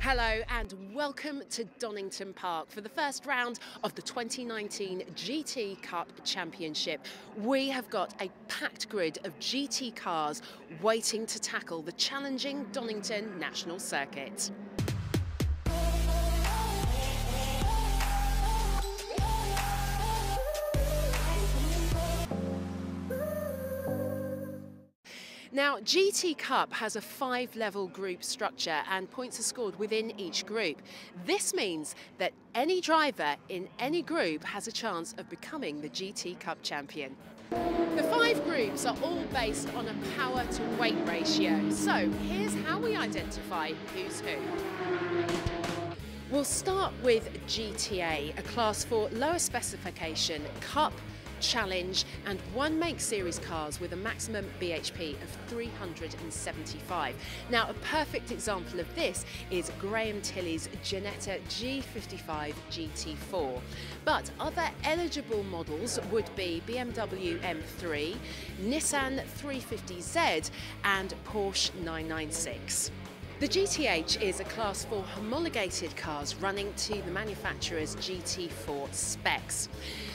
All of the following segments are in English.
Hello and welcome to Donington Park for the first round of the 2019 GT Cup Championship. We have got a packed grid of GT cars waiting to tackle the challenging Donington National Circuit. Now, GT Cup has a 5-level group structure and points are scored within each group. This means that any driver in any group has a chance of becoming the GT Cup champion. The 5 groups are all based on a power to weight ratio. So here's how we identify who's who. We'll start with GTA, a class for lower specification, Cup, Challenge and one make series cars with a maximum BHP of 375. Now, a perfect example of this is Graham Tilley's Ginetta G55 GT4. But other eligible models would be BMW M3, Nissan 350Z and Porsche 996. The GTH is a class for homologated cars running to the manufacturer's GT4 specs.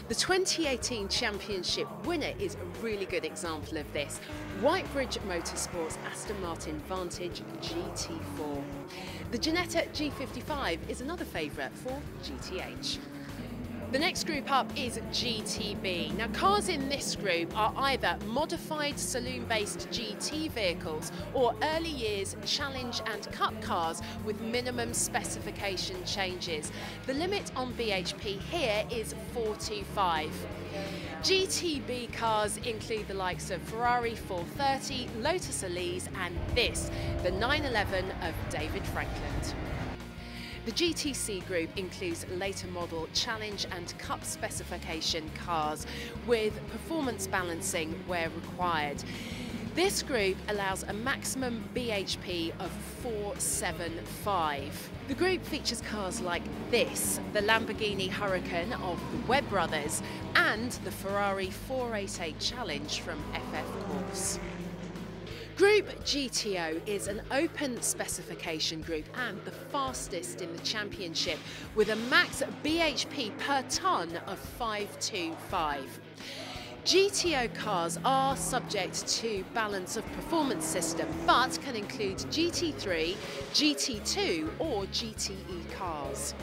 The 2018 championship winner is a really good example of this. Whitebridge Motorsports Aston Martin Vantage GT4. The Ginetta G55 is another favourite for GTH. The next group up is GTB. Now, cars in this group are either modified saloon-based GT vehicles or early years Challenge and Cup cars with minimum specification changes. The limit on BHP here is 425. GTB cars include the likes of Ferrari 430, Lotus Elise and this, the 911 of David Frankland. The GTC group includes later model Challenge and Cup specification cars with performance balancing where required. This group allows a maximum BHP of 475. The group features cars like this, the Lamborghini Huracan of the Webb brothers and the Ferrari 488 Challenge from FF Corse. Group GTO is an open specification group and the fastest in the championship with a max BHP per tonne of 525. GTO cars are subject to balance of performance system but can include GT3, GT2 or GTE cars.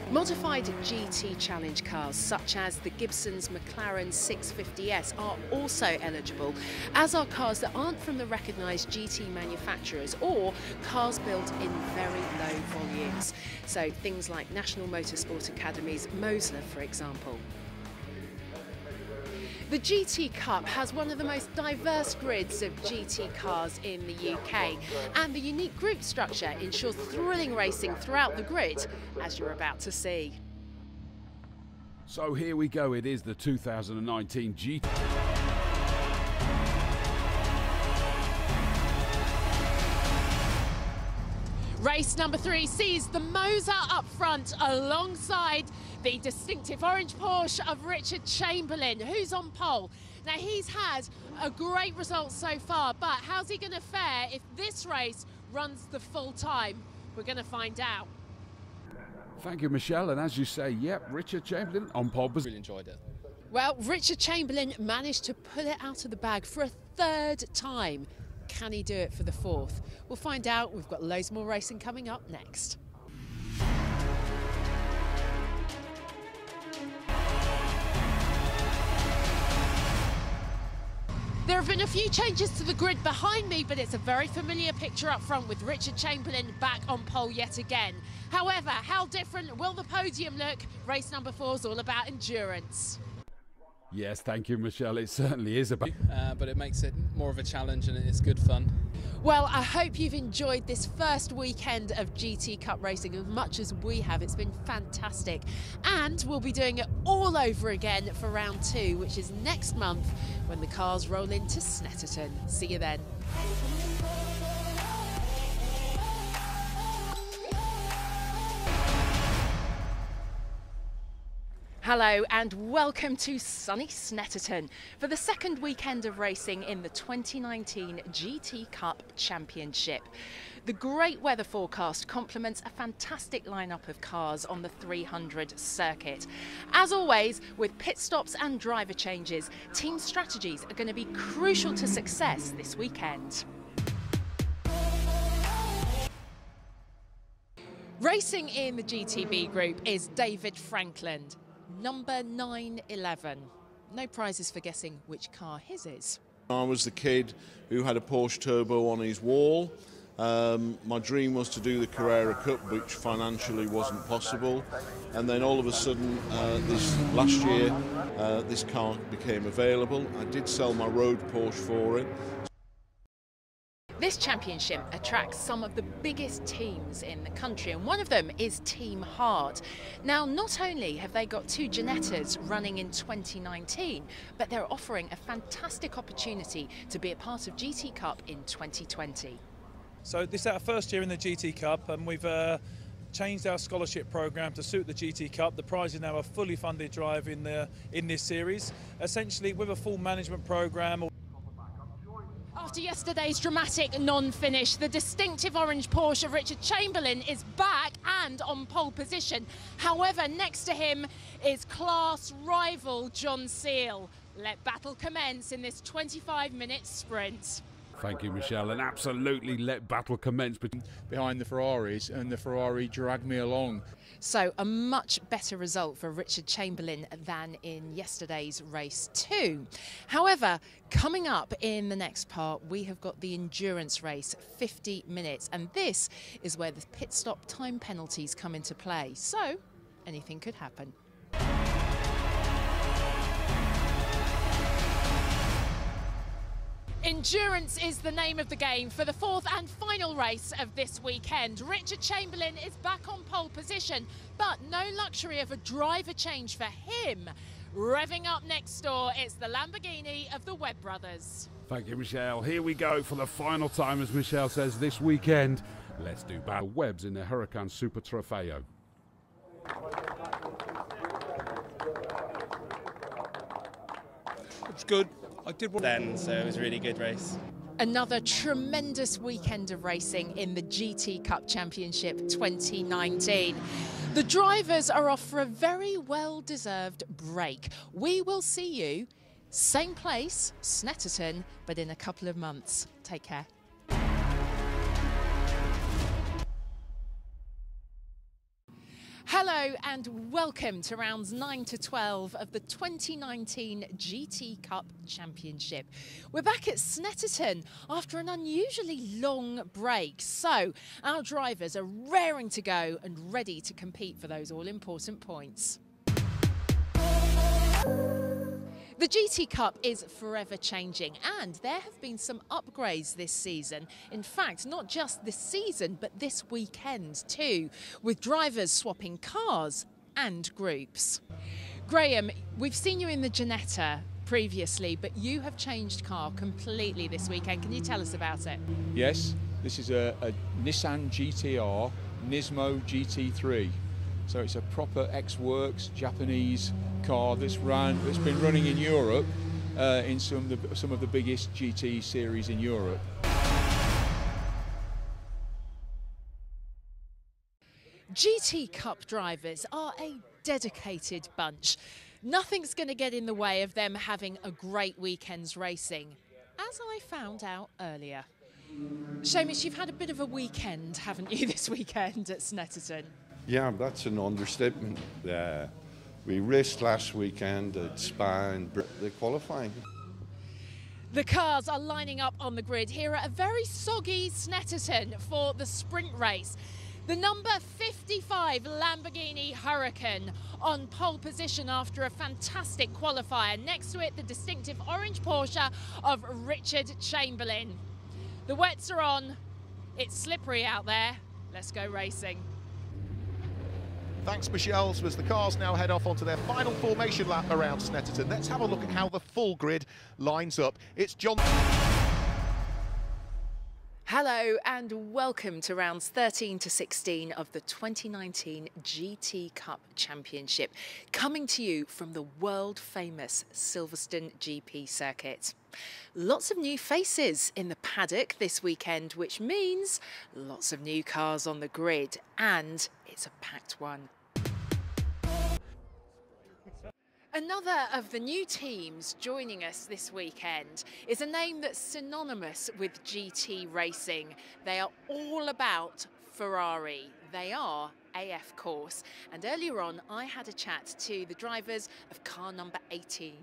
Modified GT Challenge cars such as the Gibson's McLaren 650S are also eligible, as are cars that aren't from the recognised GT manufacturers or cars built in very low volumes. So things like National Motorsport Academy's Mosler, for example. The GT Cup has one of the most diverse grids of GT cars in the UK, and the unique group structure ensures thrilling racing throughout the grid, as you're about to see. So here we go, it is the 2019 GT. Race number 3 sees the Moser up front alongside the distinctive orange Porsche of Richard Chamberlain, who's on pole. Now, he's had a great result so far, but how's he going to fare if this race runs the full time? We're going to find out. Thank you, Michelle, and as you say, yep, Richard Chamberlain on pole. Really enjoyed it. Well, Richard Chamberlain managed to pull it out of the bag for a 3rd time. Can he do it for the 4th? We'll find out. We've got loads more racing coming up next. There have been a few changes to the grid behind me, but it's a very familiar picture up front with Richard Chamberlain back on pole yet again. However, how different will the podium look? Race number 4 is all about endurance. Yes, thank you, Michelle. It certainly is about. But it makes it more of a challenge and it's good fun. Well, I hope you've enjoyed this first weekend of GT Cup racing as much as we have. It's been fantastic. And we'll be doing it all over again for round 2, which is next month when the cars roll into Snetterton. See you then. Hello and welcome to sunny Snetterton for the second weekend of racing in the 2019 GT Cup Championship. The great weather forecast complements a fantastic lineup of cars on the 300 circuit. As always, with pit stops and driver changes, team strategies are going to be crucial to success this weekend. Racing in the GTB group is David Franklin, number 911. No prizes for guessing which car his is. I was the kid who had a Porsche Turbo on his wall. My dream was to do the Carrera Cup, which financially wasn't possible. And then all of a sudden, this last year, this car became available. I did sell my road Porsche for it. This championship attracts some of the biggest teams in the country, and one of them is Team Hard. Now, not only have they got two Ginettas running in 2019, but they're offering a fantastic opportunity to be a part of GT Cup in 2020. So this is our first year in the GT Cup, and we've changed our scholarship program to suit the GT Cup. The prize is now a fully funded drive in this series, essentially with a full management program. After yesterday's dramatic non-finish, the distinctive orange Porsche of Richard Chamberlain is back and on pole position. However, next to him is class rival John Seal. Let battle commence in this 25-minute sprint. Thank you, Michelle, and absolutely let battle commence. Behind the Ferraris, and the Ferrari dragged me along. So a much better result for Richard Chamberlain than in yesterday's race 2. However, coming up in the next part, we have got the endurance race, 50 minutes, and this is where the pit stop time penalties come into play. So anything could happen. Endurance is the name of the game for the fourth and final race of this weekend. Richard Chamberlain is back on pole position, but no luxury of a driver change for him. Revving up next door, it's the Lamborghini of the Webb brothers. Thank you, Michelle. Here we go for the final time, as Michelle says, this weekend. Let's do battle Webbs in their Huracan Super Trofeo. It's good. I did one then, so it was a really good race. Another tremendous weekend of racing in the GT Cup Championship 2019. The drivers are off for a very well-deserved break. We will see you, same place, Snetterton, but in a couple of months. Take care. Hello and welcome to rounds 9 to 12 of the 2019 GT Cup Championship. We're back at Snetterton after an unusually long break, so our drivers are raring to go and ready to compete for those all-important points. The GT Cup is forever changing, and there have been some upgrades this season. In fact, not just this season, but this weekend too, with drivers swapping cars and groups. Graham, we've seen you in the Ginetta previously, but you have changed car completely this weekend. Can you tell us about it? Yes, this is a Nissan GTR Nismo GT3. So it's a proper X-Works Japanese car that's been running in Europe in some of the biggest GT series in Europe. GT Cup drivers are a dedicated bunch. Nothing's going to get in the way of them having a great weekend's racing, as I found out earlier. Seamus, you've had a bit of a weekend, haven't you, this weekend at Snetterton? Yeah, that's an understatement. We raced last weekend at Spa and the qualifying. The cars are lining up on the grid here at a very soggy Snetterton for the sprint race. The number 55 Lamborghini Huracan on pole position after a fantastic qualifier. Next to it, the distinctive orange Porsche of Richard Chamberlain. The wets are on. It's slippery out there. Let's go racing. Thanks, Michelle. As the cars now head off onto their final formation lap around Snetterton, let's have a look at how the full grid lines up. It's John. Hello and welcome to rounds 13 to 16 of the 2019 GT Cup Championship, coming to you from the world famous Silverstone GP circuit. Lots of new faces in the paddock this weekend, which means lots of new cars on the grid, and it's a packed one. Another of the new teams joining us this weekend is a name that's synonymous with GT racing. They are all about Ferrari. They are AF Course. And earlier on, I had a chat to the drivers of car number 18.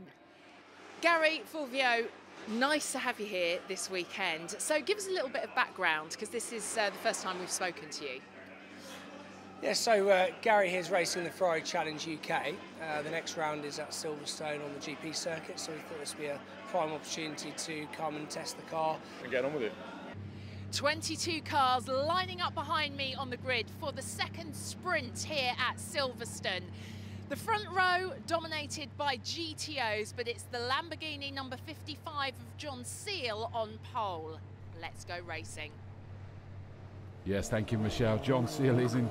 Gary, Fulvio, nice to have you here this weekend. So give us a little bit of background, because this is the first time we've spoken to you. Yeah, so Gary here is racing the Ferrari Challenge UK. The next round is at Silverstone on the GP circuit, so we thought this would be a prime opportunity to come and test the car. And get on with it. 22 cars lining up behind me on the grid for the second sprint here at Silverstone. The front row dominated by GTOs, but it's the Lamborghini number 55 of John Seal on pole. Let's go racing. Yes, thank you, Michelle. John Seal is in.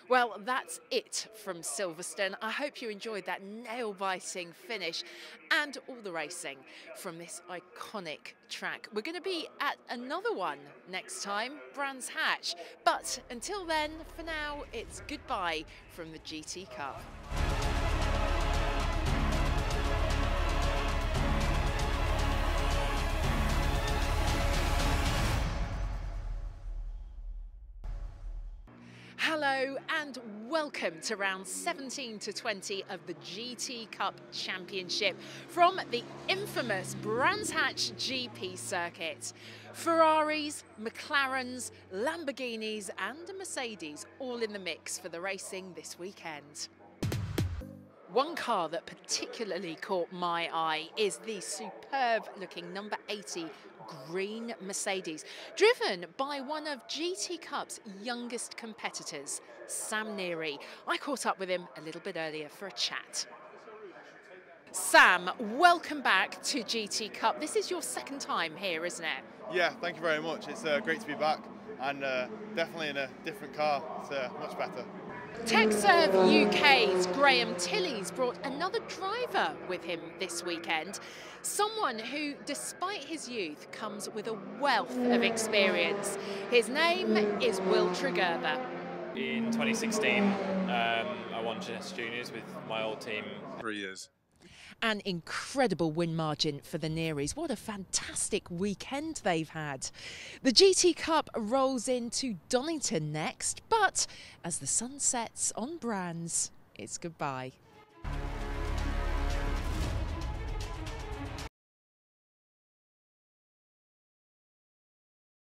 Well, that's it from Silverstone. I hope you enjoyed that nail-biting finish and all the racing from this iconic track. We're going to be at another one next time, Brands Hatch. But until then, for now, it's goodbye from the GT Cup. Hello and welcome to rounds 17 to 20 of the GT Cup Championship from the infamous Brands Hatch GP circuit. Ferraris, McLarens, Lamborghinis and a Mercedes all in the mix for the racing this weekend. One car that particularly caught my eye is the superb looking number 80 green Mercedes, driven by one of GT Cup's youngest competitors, Sam Neary. I caught up with him a little bit earlier for a chat. Sam, welcome back to GT Cup. This is your second time here, isn't it? Yeah, thank you very much. It's great to be back, and definitely in a different car. It's much better. TechServe UK's Graham Tilley's brought another driver with him this weekend. Someone who, despite his youth, comes with a wealth of experience. His name is Will Tregurtha. In 2016, I won GS Juniors with my old team. 3 years. An incredible win margin for the Nearys. What a fantastic weekend they've had. The GT Cup rolls into Donington next, but as the sun sets on Brands, it's goodbye.